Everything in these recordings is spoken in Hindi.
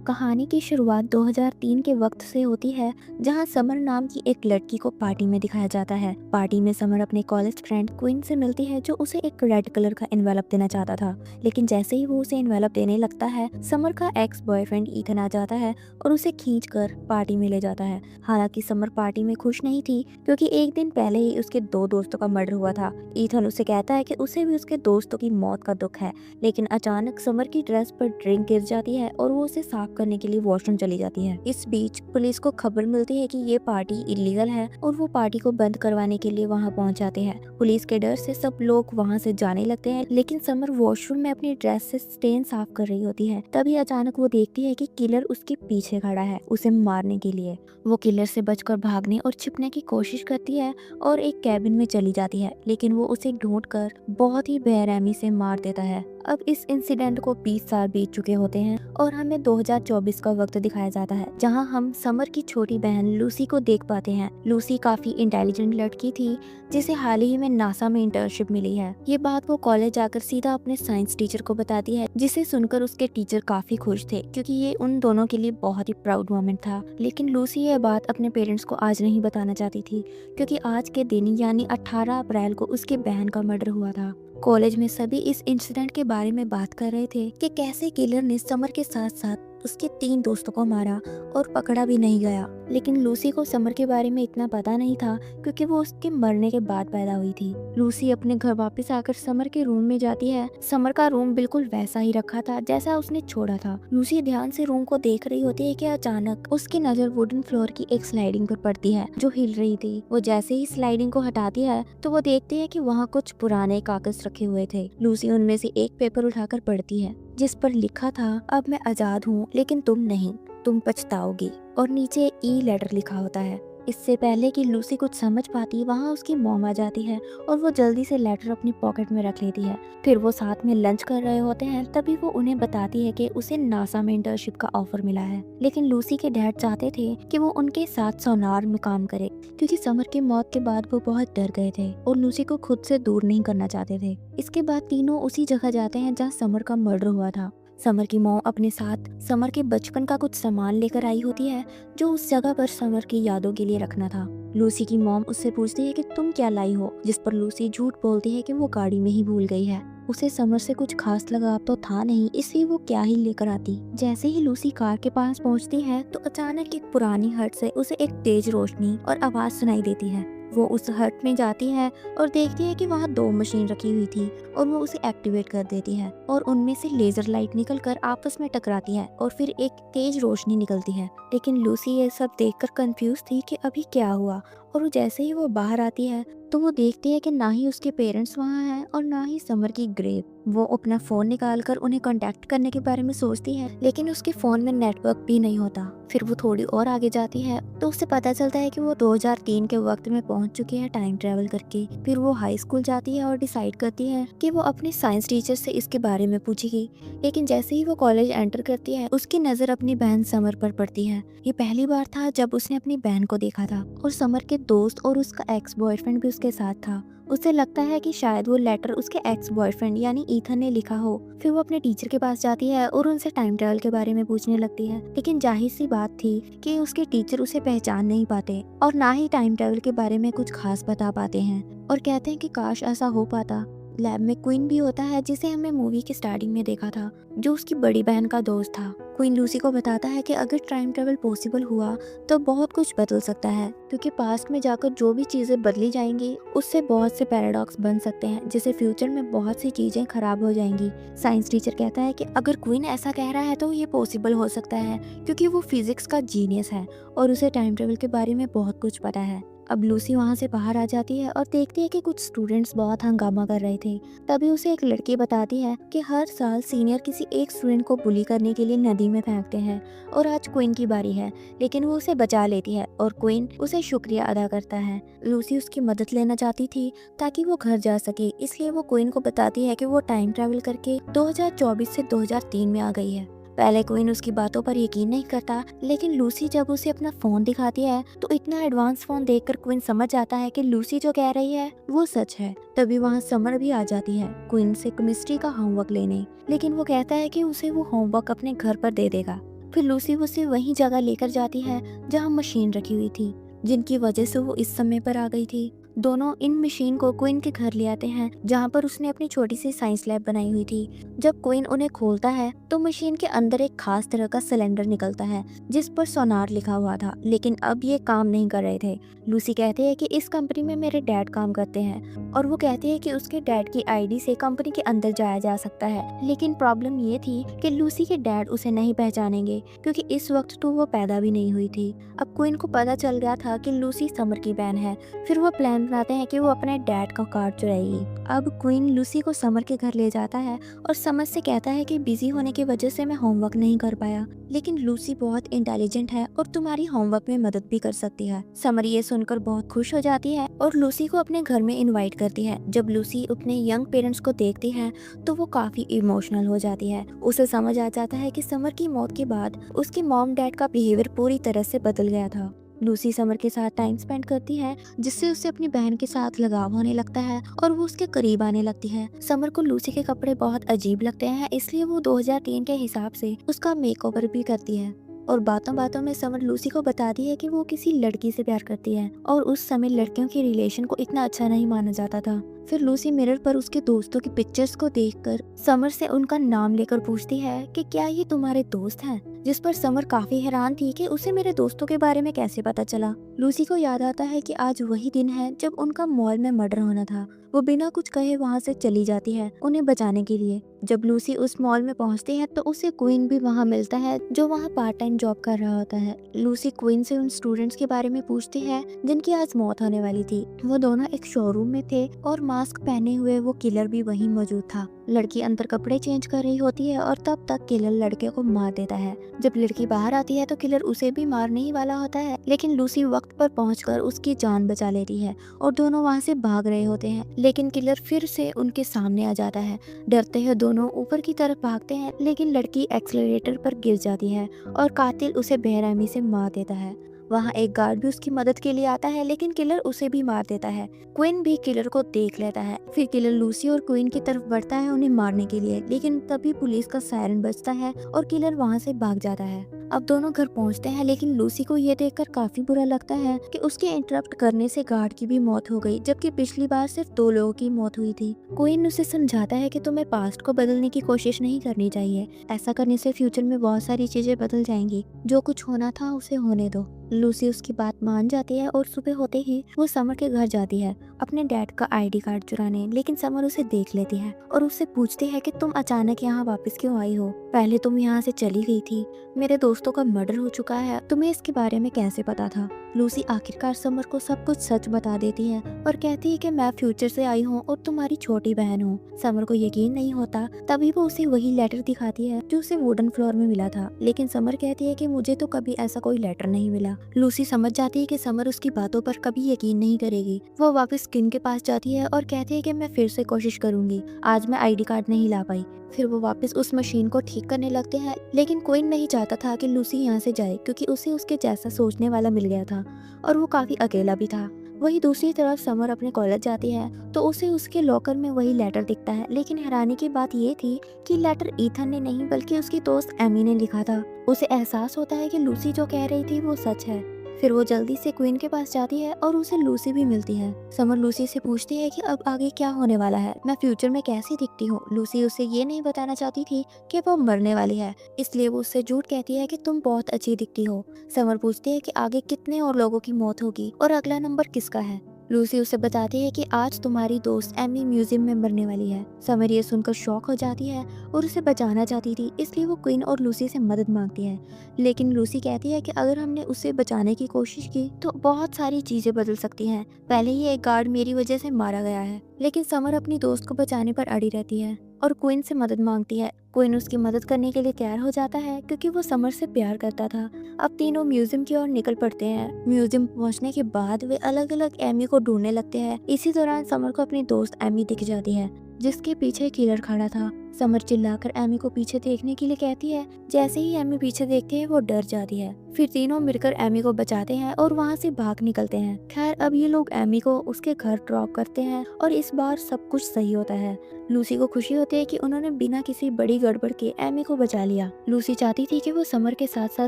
कहानी की शुरुआत 2003 के वक्त से होती है, जहां समर नाम की एक लड़की को पार्टी में दिखाया जाता है। पार्टी में समर अपने कॉलेज फ्रेंड क्वीन से मिलती है, जो उसे एक रेड कलर का एनवेलप देना चाहता था। लेकिन जैसे ही वो उसे एनवेलप देने लगता है, समर का एक्स बॉयफ्रेंड ईथन आ जाता है और उसे खींच कर पार्टी में ले जाता है। हालांकि समर पार्टी में खुश नहीं थी, क्योंकि एक दिन पहले ही उसके दो दोस्तों का मर्डर हुआ था। ईथन उसे कहता है कि उसे भी उसके दोस्तों की मौत का दुख है, लेकिन अचानक समर की ड्रेस पर ड्रिंक गिर जाती है और वो उसे साफ करने के लिए वॉशरूम चली जाती है। इस बीच पुलिस को खबर मिलती है कि ये पार्टी इलीगल है और वो पार्टी को बंद करवाने के लिए वहाँ पहुँच जाते हैं। पुलिस के डर से सब लोग वहाँ से जाने लगते हैं, लेकिन समर वॉशरूम में अपनी ड्रेस से स्टेन साफ कर रही होती है। तभी अचानक वो देखती है कि किलर उसके पीछे खड़ा है, उसे मारने के लिए। वो किलर से बचकर भागने और छिपने की कोशिश करती है और एक कैबिन में चली जाती है, लेकिन वो उसे ढूंढकर बहुत ही बेरहमी से मार देता है। अब इस इंसिडेंट को 20 साल बीत चुके होते हैं और हमें 2024 का वक्त दिखाया जाता है, जहां हम समर की छोटी बहन लूसी को देख पाते हैं। लूसी काफी इंटेलिजेंट लड़की थी, जिसे हाल ही में नासा में इंटर्नशिप मिली है। ये बात वो कॉलेज जाकर सीधा अपने साइंस टीचर को बताती है, जिसे सुनकर उसके टीचर काफी खुश थे, क्योंकि ये उन दोनों के लिए बहुत ही प्राउड मोमेंट था। लेकिन लूसी यह बात अपने पेरेंट्स को आज नहीं बताना चाहती थी, क्योंकि आज के दिन यानी 18 अप्रैल को उसकी बहन का मर्डर हुआ था। कॉलेज में सभी इस इंसिडेंट के बारे में बात कर रहे थे कि कैसे किलर ने समर के साथ साथ उसके 3 दोस्तों को मारा और पकड़ा भी नहीं गया। लेकिन लूसी को समर के बारे में इतना पता नहीं था, क्योंकि वो उसके मरने के बाद पैदा हुई थी। लूसी अपने घर वापस आकर समर के रूम में जाती है। समर का रूम बिल्कुल वैसा ही रखा था जैसा उसने छोड़ा था। लूसी ध्यान से रूम को देख रही होती है कि अचानक उसकी नजर वुडन फ्लोर की एक स्लाइडिंग पर पड़ती है, जो हिल रही थी। वो जैसे ही स्लाइडिंग को हटाती है तो वो देखती है कि वहाँ कुछ पुराने कागज रखे हुए थे। लूसी उनमें से एक पेपर उठाकर पढ़ती है, जिस पर लिखा था, अब मैं आजाद हूँ लेकिन तुम नहीं, तुम पछताओगी। और नीचे ई लेटर लिखा होता है। इससे पहले कि लूसी कुछ समझ पाती, वहाँ उसकी मॉम आ जाती है और वो जल्दी से लेटर अपनी पॉकेट में रख लेती है। फिर वो साथ में लंच कर रहे होते हैं, तभी वो उन्हें बताती है कि उसे नासा में इंटर्नशिप का ऑफर मिला है। लेकिन लूसी के डैड चाहते थे कि वो उनके साथ सोनार में काम करे, क्योंकि समर की मौत के बाद वो बहुत डर गए थे और लूसी को खुद से दूर नहीं करना चाहते थे। इसके बाद तीनों उसी जगह जाते हैं जहाँ समर का मर्डर हुआ था। समर की मॉम अपने साथ समर के बचपन का कुछ सामान लेकर आई होती है, जो उस जगह पर समर की यादों के लिए रखना था। लूसी की मॉम उससे पूछती है कि तुम क्या लाई हो, जिस पर लूसी झूठ बोलती है कि वो गाड़ी में ही भूल गई है। उसे समर से कुछ खास लगाव तो था नहीं, इसलिए वो क्या ही लेकर आती। जैसे ही लूसी कार के पास पहुंचती है तो अचानक एक पुरानी हट से उसे एक तेज रोशनी और आवाज सुनाई देती है। वो उस हट में जाती है और देखती है कि वहाँ 2 मशीन रखी हुई थी और वो उसे एक्टिवेट कर देती है और उनमें से लेजर लाइट निकलकर आपस में टकराती है और फिर एक तेज रोशनी निकलती है। लेकिन लूसी ये सब देखकर कंफ्यूज थी कि अभी क्या हुआ, और जैसे ही वो बाहर आती है तो वो देखती है कि ना ही उसके पेरेंट्स वहाँ हैं और ना ही समर की ग्रेव। वो अपना फोन निकालकर उन्हें कांटेक्ट करने के बारे में सोचती है, लेकिन उसके फोन में नेटवर्क भी नहीं होता। फिर वो थोड़ी और आगे जाती है तो उसे पता चलता है कि वो 2003 के वक्त में पहुंच चुकी है टाइम ट्रेवल करके। फिर वो हाई स्कूल जाती है और डिसाइड करती है कि वो अपने साइंस टीचर से इसके बारे में पूछेगी। लेकिन जैसे ही वो कॉलेज एंटर करती है, उसकी नजर अपनी बहन समर पर पड़ती है। ये पहली बार था जब उसने अपनी बहन को देखा था, और समर के दोस्त और उसका एक्स बॉयफ्रेंड भी उसके साथ था। उसे लगता है कि शायद वो लेटर उसके एक्स बॉयफ्रेंड यानी ईथन ने लिखा हो। फिर वो अपने टीचर के पास जाती है और उनसे टाइम ट्रेवल के बारे में पूछने लगती है, लेकिन जाहिर सी बात थी कि उसके टीचर उसे पहचान नहीं पाते और ना ही टाइम ट्रेवल के बारे में कुछ खास बता पाते हैं, और कहते हैं कि काश ऐसा हो पाता। लैब में क्वीन भी होता है, जिसे हमने मूवी के स्टार्टिंग में देखा था, जो उसकी बड़ी बहन का दोस्त था। क्वीन लूसी को बताता है कि अगर टाइम ट्रेवल पॉसिबल हुआ तो बहुत कुछ बदल सकता है, क्योंकि पास्ट में जाकर जो भी चीजें बदली जाएंगी उससे बहुत से पैराडॉक्स बन सकते हैं, जिससे फ्यूचर में बहुत सी चीजें खराब हो जाएंगी। साइंस टीचर कहता है कि अगर क्वीन ऐसा कह रहा है तो ये पॉसिबल हो सकता है, क्योंकि वो फिजिक्स का जीनियस है और उसे टाइम ट्रेवल के बारे में बहुत कुछ पता है। अब लूसी वहाँ से बाहर आ जाती है और देखती है कि कुछ स्टूडेंट्स बहुत हंगामा कर रहे थे। तभी उसे एक लड़की बताती है कि हर साल सीनियर किसी एक स्टूडेंट को बुली करने के लिए नदी में फेंकते हैं, और आज क्वीन की बारी है। लेकिन वो उसे बचा लेती है और क्वीन उसे शुक्रिया अदा करता है। लूसी उसकी मदद लेना चाहती थी ताकि वो घर जा सके, इसलिए वो क्वीन को बताती है कि वो टाइम ट्रेवल करके 2024 से 2003 में आ गई है। पहले क्वीन उसकी बातों पर यकीन नहीं करता, लेकिन लूसी जब उसे अपना फोन दिखाती है तो इतना एडवांस फोन देखकर क्वीन समझ जाता है कि लूसी जो कह रही है वो सच है। तभी वहाँ समर भी आ जाती है क्वीन से केमिस्ट्री का होमवर्क लेने, लेकिन वो कहता है कि उसे वो होमवर्क अपने घर पर दे देगा। फिर लूसी उसे वही जगह लेकर जाती है जहाँ मशीन रखी हुई थी, जिनकी वजह से वो इस समय पर आ गई थी। दोनों इन मशीन को क्वीन के घर ले आते हैं, जहाँ पर उसने अपनी छोटी सी साइंस लैब बनाई हुई थी। जब क्वीन उन्हें खोलता है तो मशीन के अंदर एक खास तरह का सिलेंडर निकलता है जिस पर सोनार लिखा हुआ था, लेकिन अब ये काम नहीं कर रहे थे। लूसी कहती है कि इस कंपनी में मेरे डैड काम करते हैं, और वो कहती है कि उसके डैड की आईडी से कंपनी के अंदर जाया जा सकता है। लेकिन प्रॉब्लम ये थी कि लूसी के डैड उसे नहीं पहचानेंगे, क्योंकि इस वक्त तो वो पैदा भी नहीं हुई थी। अब क्वीन को पता चल गया था कि लूसी समर की बहन है। फिर वो प्लान बनाते हैं कि वो अपने डैड का कार्ड चुराएगी। अब क्वीन लूसी को समर के घर ले जाता है और समर से कहता है कि बिजी होने की वजह से मैं होमवर्क नहीं कर पाया, लेकिन लूसी बहुत इंटेलिजेंट है और तुम्हारी होमवर्क में मदद भी कर सकती है। समर ये सुनकर बहुत खुश हो जाती है और लूसी को अपने घर में इनवाइट करती है। जब लूसी अपने यंग पेरेंट्स को देखती है तो वो काफी इमोशनल हो जाती है। उसे समझ आ जाता है कि समर की मौत के बाद उसके मॉम डैड का बिहेवियर पूरी तरह से बदल गया था। लूसी समर के साथ टाइम स्पेंड करती है, जिससे उसे अपनी बहन के साथ लगाव होने लगता है और वो उसके करीब आने लगती है। समर को लूसी के कपड़े बहुत अजीब लगते हैं, इसलिए वो 2003 के हिसाब से उसका मेकओवर भी करती है। और बातों बातों में समर लूसी को बताती है कि वो किसी लड़की से प्यार करती है, और उस समय लड़कियों के रिलेशन को इतना अच्छा नहीं माना जाता था। फिर लूसी मिरर पर उसके दोस्तों की पिक्चर्स को देखकर समर से उनका नाम लेकर पूछती है कि क्या ये तुम्हारे दोस्त हैं, जिस पर समर काफी हैरान थी कि उसे मेरे दोस्तों के बारे में कैसे पता चला। लूसी को याद आता है कि आज वही दिन है जब उनका मॉल में मर्डर होना था। वो बिना कुछ कहे वहाँ से चली जाती है उन्हें बचाने के लिए। जब लूसी उस मॉल में पहुँचती है तो उसे क्वीन भी वहाँ मिलता है, जो वहाँ पार्ट टाइम जॉब कर रहा होता है। लूसी क्वीन से उन स्टूडेंट्स के बारे में पूछती है जिनकी आज मौत होने वाली थी। वो दोनों एक शोरूम में थे और मास्क पहने हुए वो किलर भी वहीं मौजूद था। लड़की अंदर कपड़े चेंज कर रही होती है और तब तक किलर लड़के को मार देता है। जब लड़की बाहर आती है तो किलर उसे भी मारने ही वाला होता है, लेकिन लूसी वक्त पर पहुंचकर उसकी जान बचा लेती है और दोनों वहां से भाग रहे होते हैं। लेकिन किलर फिर से उनके सामने आ जाता है। डरते हुए दोनों ऊपर की तरफ भागते हैं, लेकिन लड़की एक्सीलरेटर पर गिर जाती है और कातिल उसे बेरहमी से मार देता है। वहाँ एक गार्ड भी उसकी मदद के लिए आता है, लेकिन किलर उसे भी मार देता है। क्वीन भी किलर को देख लेता है। फिर किलर लूसी और क्वीन की तरफ बढ़ता है उन्हें मारने के लिए, लेकिन तभी पुलिस का सायरन बजता है और किलर वहाँ से भाग जाता है। अब दोनों घर पहुँचते हैं, लेकिन लूसी को ये देखकर काफी बुरा लगता है कि उसके इंटरप्ट करने से गार्ड की भी मौत हो गई, जबकि पिछली बार सिर्फ 2 लोगों की मौत हुई थी। क्वीन उसे समझाता है कि तुम्हें पास्ट को बदलने की कोशिश नहीं करनी चाहिए। ऐसा करने से फ्यूचर में बहुत सारी चीजें बदल जाएंगी। जो कुछ होना था उसे होने दो। लूसी उसकी बात मान जाती है और सुबह होते ही वो समर के घर जाती है अपने डैड का आईडी कार्ड चुराने, लेकिन समर उसे देख लेती है और उससे पूछती है कि तुम अचानक यहाँ वापस क्यों आई हो? पहले तुम यहाँ से चली गई थी। मेरे दोस्तों का मर्डर हो चुका है, तुम्हें इसके बारे में कैसे पता था? लूसी आखिरकार समर को सब कुछ सच बता देती है और कहती है कि मैं फ्यूचर से आई हूँ और तुम्हारी छोटी बहन हूँ। समर को यकीन नहीं होता, तभी वो उसे वही लेटर दिखाती है जो उसे वुडन फ्लोर में मिला था, लेकिन समर कहती है कि मुझे तो कभी ऐसा कोई लेटर नहीं मिला। लूसी समझ जाती है कि समर उसकी बातों पर कभी यकीन नहीं करेगी। वो वापस किन के पास जाती है और कहती है कि मैं फिर से कोशिश करूंगी, आज मैं आईडी कार्ड नहीं ला पाई। फिर वो वापस उस मशीन को ठीक करने लगते हैं, लेकिन कोई नहीं चाहता था कि लूसी यहाँ से जाए, क्योंकि उसे उसके जैसा सोचने वाला मिल गया था और वो काफी अकेला भी था। वहीं दूसरी तरफ समर अपने कॉलेज जाती है तो उसे उसके लॉकर में वही लेटर दिखता है, लेकिन हैरानी की बात ये थी कि लेटर ईथन ने नहीं बल्कि उसकी दोस्त एमी ने लिखा था। उसे एहसास होता है कि लूसी जो कह रही थी वो सच है। फिर वो जल्दी से क्वीन के पास जाती है और उसे लूसी भी मिलती है। समर लूसी से पूछती है कि अब आगे क्या होने वाला है, मैं फ्यूचर में कैसी दिखती हूँ। लूसी उसे ये नहीं बताना चाहती थी कि वो मरने वाली है, इसलिए वो उससे झूठ कहती है कि तुम बहुत अच्छी दिखती हो। समर पूछती है कि आगे कितने और लोगों की मौत होगी और अगला नंबर किसका है। लूसी उसे बताती है कि आज तुम्हारी दोस्त एमी म्यूजियम में मरने वाली है। समर ये सुनकर शॉक हो जाती है और उसे बचाना चाहती थी, इसलिए वो क्वीन और लूसी से मदद मांगती है। लेकिन लूसी कहती है कि अगर हमने उसे बचाने की कोशिश की तो बहुत सारी चीजें बदल सकती हैं। पहले ही एक गार्ड मेरी वजह से मारा गया है। लेकिन समर अपनी दोस्त को बचाने पर अड़ी रहती है और क्वीन से मदद मांगती है। क्वीन उसकी मदद करने के लिए तैयार हो जाता है क्योंकि वो समर से प्यार करता था। अब तीनों म्यूजियम की ओर निकल पड़ते हैं। म्यूजियम पहुंचने के बाद वे अलग अलग एमी को ढूंढने लगते हैं। इसी दौरान समर को अपनी दोस्त एमी दिख जाती है, जिसके पीछे किलर खड़ा था। समर चिल्लाकर एमी को पीछे देखने के लिए कहती है। जैसे ही एमी पीछे देखती है वो डर जाती है। फिर तीनों मिलकर एमी को बचाते हैं और वहाँ से भाग निकलते हैं। खैर अब ये लोग एमी को उसके घर ड्रॉप करते हैं और इस बार सब कुछ सही होता है। लूसी को खुशी होती है कि उन्होंने बिना किसी बड़ी गड़बड़ के एमी को बचा लिया। लूसी चाहती थी कि वो समर के साथ साथ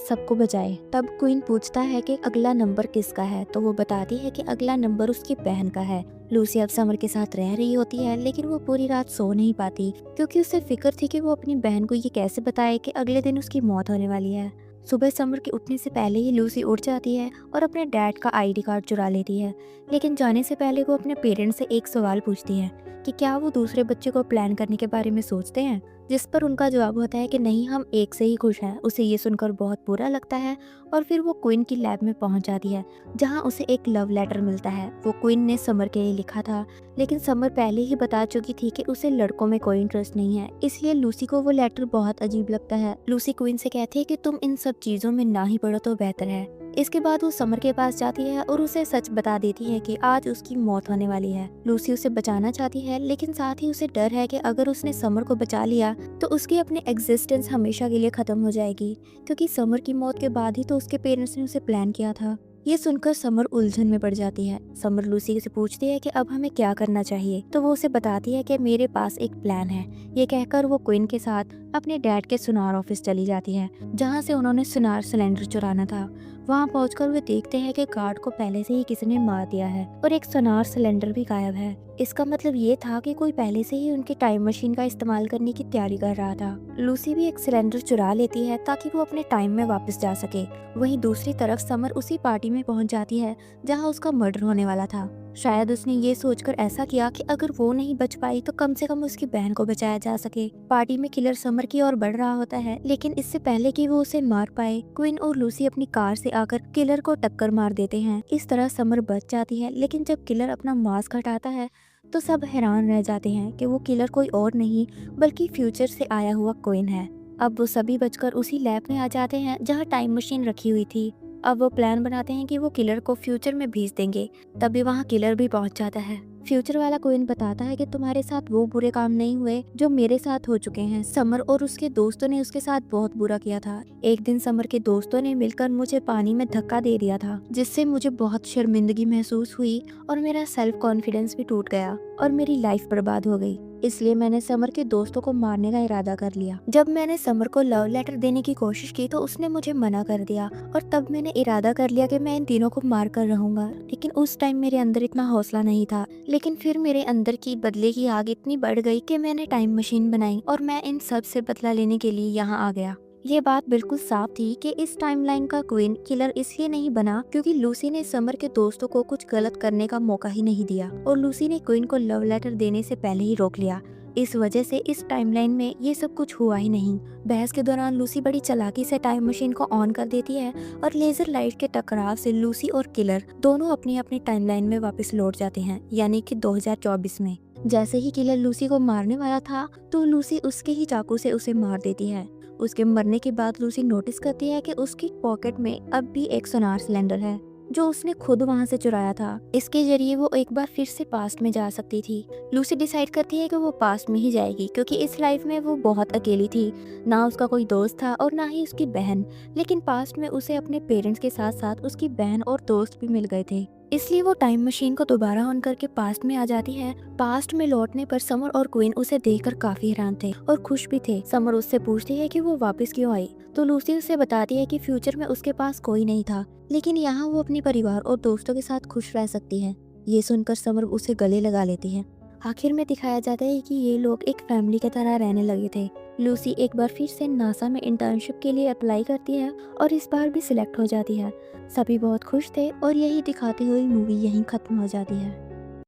सबको बचाए। तब क्वीन पूछता है कि अगला नंबर किसका है, तो वो बताती है कि अगला नंबर उसकी बहन का है। लूसी अब समर के साथ रह रही होती है, लेकिन वो पूरी रात सो नहीं पाती क्योंकि उसे फिक्र थी कि वो अपनी बहन को ये कैसे बताए कि अगले दिन उसकी मौत होने वाली है। सुबह समर के उठने से पहले ही लूसी उठ जाती है और अपने डैड का आईडी कार्ड चुरा लेती है, लेकिन जाने से पहले वो अपने पेरेंट्स से एक सवाल पूछती है कि क्या वो दूसरे बच्चे को प्लान करने के बारे में सोचते हैं, जिस पर उनका जवाब होता है कि नहीं, हम एक से ही खुश हैं। उसे ये सुनकर बहुत बुरा लगता है और फिर वो क्वीन की लैब में पहुंच जाती है, जहां उसे एक लव लेटर मिलता है। वो क्वीन ने समर के लिए लिखा था, लेकिन समर पहले ही बता चुकी थी कि उसे लड़कों में कोई इंटरेस्ट नहीं है, इसलिए लूसी को वो लेटर बहुत अजीब लगता है। लूसी क्वीन से कहती है कि तुम इन सब चीजों में ना ही पढ़ो तो बेहतर है। इसके बाद वो समर के पास जाती है और उसे सच बता देती है कि आज उसकी मौत होने वाली है। लूसी उसे बचाना चाहती है, लेकिन साथ ही उसे डर है कि अगर उसने समर को बचा लिया तो उसकी अपनी एग्जिस्टेंस हमेशा के लिए खत्म हो जाएगी, क्योंकि समर की मौत के बाद ही तो उसके पेरेंट्स ने उसे प्लान किया था। ये सुनकर समर उलझन में पड़ जाती है। समर लूसी से पूछती है कि अब हमें क्या करना चाहिए, तो वो उसे बताती है कि मेरे पास एक प्लान है। ये कहकर वो क्वीन के साथ अपने डैड के सुनार ऑफिस चली जाती है, जहाँ से उन्होंने सुनार सिलेंडर चुराना था। वहाँ पहुंचकर वे देखते हैं कि गार्ड को पहले से ही किसी ने मार दिया है और एक सोनार सिलेंडर भी गायब है। इसका मतलब ये था कि कोई पहले से ही उनकी टाइम मशीन का इस्तेमाल करने की तैयारी कर रहा था। लूसी भी एक सिलेंडर चुरा लेती है ताकि वो अपने टाइम में वापस जा सके। वहीं दूसरी तरफ समर उसी पार्टी में पहुंच जाती है जहां उसका मर्डर होने वाला था। शायद उसने ये सोचकर ऐसा किया कि अगर वो नहीं बच पाई तो कम से कम उसकी बहन को बचाया जा सके। पार्टी में किलर समर की ओर बढ़ रहा होता है, लेकिन इससे पहले कि वो उसे मार पाए, क्वीन और लूसी अपनी कार से आकर किलर को टक्कर मार देते हैं। इस तरह समर बच जाती है, लेकिन जब किलर अपना मास्क हटाता है तो सब हैरान रह जाते हैं कि वो किलर कोई और नहीं बल्कि फ्यूचर से आया हुआ क्वीन है। अब वो सभी बचकर उसी लैब में आ जाते हैं जहाँ टाइम मशीन रखी हुई थी। अब वो प्लान बनाते हैं कि वो किलर को फ्यूचर में भेज देंगे। तभी वहाँ किलर भी पहुँच जाता है। फ्यूचर वाला क्वीन बताता है कि तुम्हारे साथ वो बुरे काम नहीं हुए जो मेरे साथ हो चुके हैं। समर और उसके दोस्तों ने उसके साथ बहुत बुरा किया था। एक दिन समर के दोस्तों ने मिलकर मुझे पानी में धक्का दे दिया था, जिससे मुझे बहुत शर्मिंदगी महसूस हुई और मेरा सेल्फ कॉन्फिडेंस भी टूट गया और मेरी लाइफ बर्बाद हो गई। इसलिए मैंने समर के दोस्तों को मारने का इरादा कर लिया। जब मैंने समर को लव लेटर देने की कोशिश की तो उसने मुझे मना कर दिया और तब मैंने इरादा कर लिया कि मैं इन तीनों को मार कर रहूंगा। लेकिन उस टाइम मेरे अंदर इतना हौसला नहीं था। लेकिन फिर मेरे अंदर की बदले की आग इतनी बढ़ गई कि मैंने टाइम मशीन बनाई और मैं इन सब से बदला लेने के लिए यहाँ आ गया। ये बात बिल्कुल साफ थी कि इस टाइमलाइन का क्वीन किलर इसलिए नहीं बना क्योंकि लूसी ने समर के दोस्तों को कुछ गलत करने का मौका ही नहीं दिया और लूसी ने क्वीन को लव लेटर देने से पहले ही रोक लिया। इस वजह से इस टाइमलाइन में ये सब कुछ हुआ ही नहीं। बहस के दौरान लूसी बड़ी चालाकी से टाइम मशीन को ऑन कर देती है और लेजर लाइट के टकराव से लूसी और किलर दोनों अपनी अपनी टाइमलाइन में वापस लौट जाते हैं, यानी कि 2024 में। जैसे ही किलर लूसी को मारने वाला था तो लूसी उसके ही चाकू से उसे मार देती है। उसके मरने के बाद लूसी नोटिस करती है कि उसकी पॉकेट में अब भी एक सोनार सिलेंडर है जो उसने खुद वहां से चुराया था। इसके जरिए वो एक बार फिर से पास्ट में जा सकती थी। लूसी डिसाइड करती है कि वो पास्ट में ही जाएगी क्योंकि इस लाइफ में वो बहुत अकेली थी। ना उसका कोई दोस्त था और ना ही उसकी बहन, लेकिन पास्ट में उसे अपने पेरेंट्स के साथ साथ उसकी बहन और दोस्त भी मिल गए थे। इसलिए वो टाइम मशीन को दोबारा ऑन करके पास्ट में आ जाती है। पास्ट में लौटने पर समर और क्वीन उसे देखकर काफी हैरान थे और खुश भी थे। समर उससे पूछती है कि वो वापस क्यों आई, तो लूसी उसे बताती है कि फ्यूचर में उसके पास कोई नहीं था, लेकिन यहाँ वो अपने परिवार और दोस्तों के साथ खुश रह सकती है। ये सुनकर समर उसे गले लगा लेती है। आखिर में दिखाया जाता है कि ये लोग एक फैमिली की तरह रहने लगे थे। लूसी एक बार फिर से नासा में इंटर्नशिप के लिए अप्लाई करती है और इस बार भी सिलेक्ट हो जाती है। सभी बहुत खुश थे और यही दिखाते हुए मूवी यहीं खत्म हो जाती है।